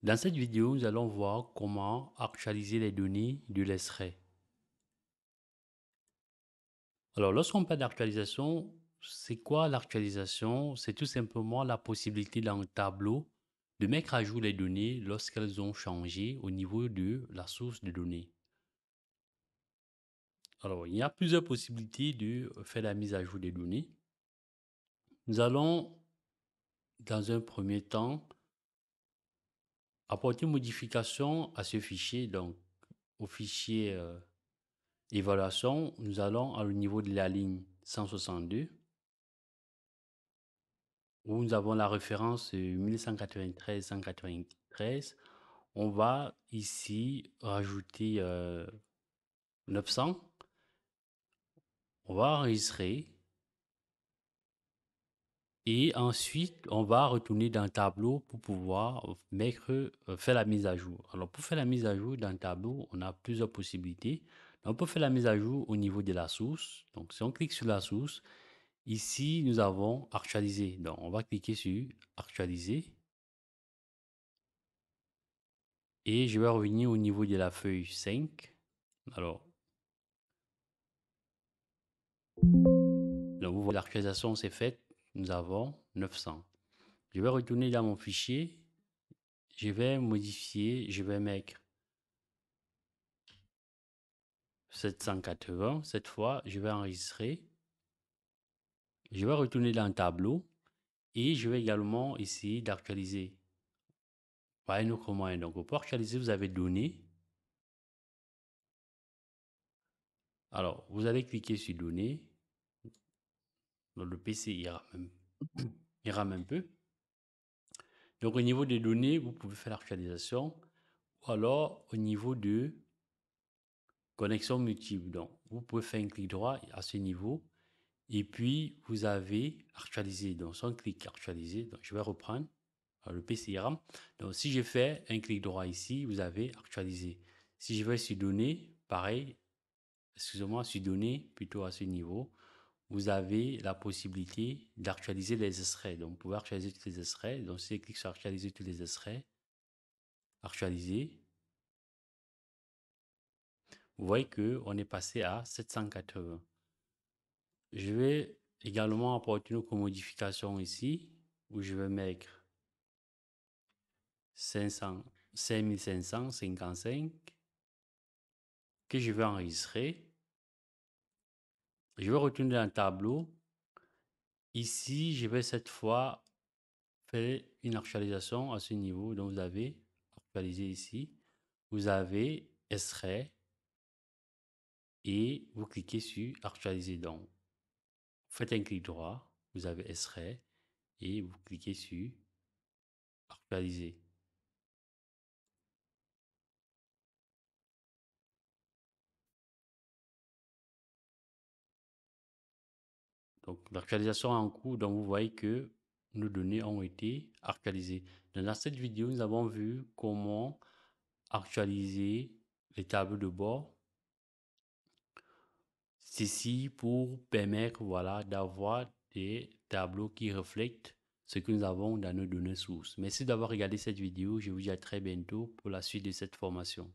Dans cette vidéo, nous allons voir comment actualiser les données de l'extrait. Alors, lorsqu'on parle d'actualisation, c'est quoi l'actualisation? C'est tout simplement la possibilité dans le tableau de mettre à jour les données lorsqu'elles ont changé au niveau de la source de données. Alors, il y a plusieurs possibilités de faire la mise à jour des données. Nous allons, dans un premier temps, apporter une modification à ce fichier, donc au fichier évaluation, nous allons au niveau de la ligne 162, où nous avons la référence 1193-193. On va ici rajouter 900. On va enregistrer. Et ensuite, on va retourner dans le tableau pour pouvoir faire la mise à jour. Alors, pour faire la mise à jour dans le tableau, on a plusieurs possibilités. Donc, on peut faire la mise à jour au niveau de la source. Donc, si on clique sur la source, ici, nous avons actualiser. Donc, on va cliquer sur actualiser. Et je vais revenir au niveau de la feuille 5. Alors, donc vous voyez, l'actualisation s'est faite. Nous avons 900. Je vais retourner dans mon fichier. Je vais modifier. Je vais mettre 780. Cette fois, je vais enregistrer. Je vais retourner dans le tableau. Et je vais également essayer d'actualiser par un autre moyen. Donc, pour actualiser, vous avez données. Alors, vous allez cliquer sur données. Donc, le PC il rame un peu. Donc, au niveau des données, vous pouvez faire l'actualisation. Ou alors, au niveau de connexion multiple. Donc, vous pouvez faire un clic droit à ce niveau. Et puis, vous avez actualisé. Donc, sans clic actualiser, donc je vais reprendre le PC RAM. Donc, si je fais un clic droit ici, vous avez actualisé. Si je vais sur données, pareil, excusez-moi, sur données, plutôt à ce niveau, vous avez la possibilité d'actualiser les extraits. Donc, vous pouvez actualiser tous les extraits. Donc, si je clique sur actualiser tous les extraits, actualiser, vous voyez qu'on est passé à 780. Je vais également apporter une autre modification ici, où je vais mettre 5555, que je vais enregistrer. Je vais retourner dans le tableau. Ici, je vais cette fois faire une actualisation à ce niveau. Donc, vous avez actualisé ici. Vous avez extrait et vous cliquez sur actualiser. Donc, faites un clic droit. Vous avez extrait et vous cliquez sur actualiser. Donc, l'actualisation est en cours. Donc, vous voyez que nos données ont été actualisées. Dans cette vidéo, nous avons vu comment actualiser les tableaux de bord. Ceci pour permettre, voilà, d'avoir des tableaux qui reflètent ce que nous avons dans nos données sources. Merci d'avoir regardé cette vidéo. Je vous dis à très bientôt pour la suite de cette formation.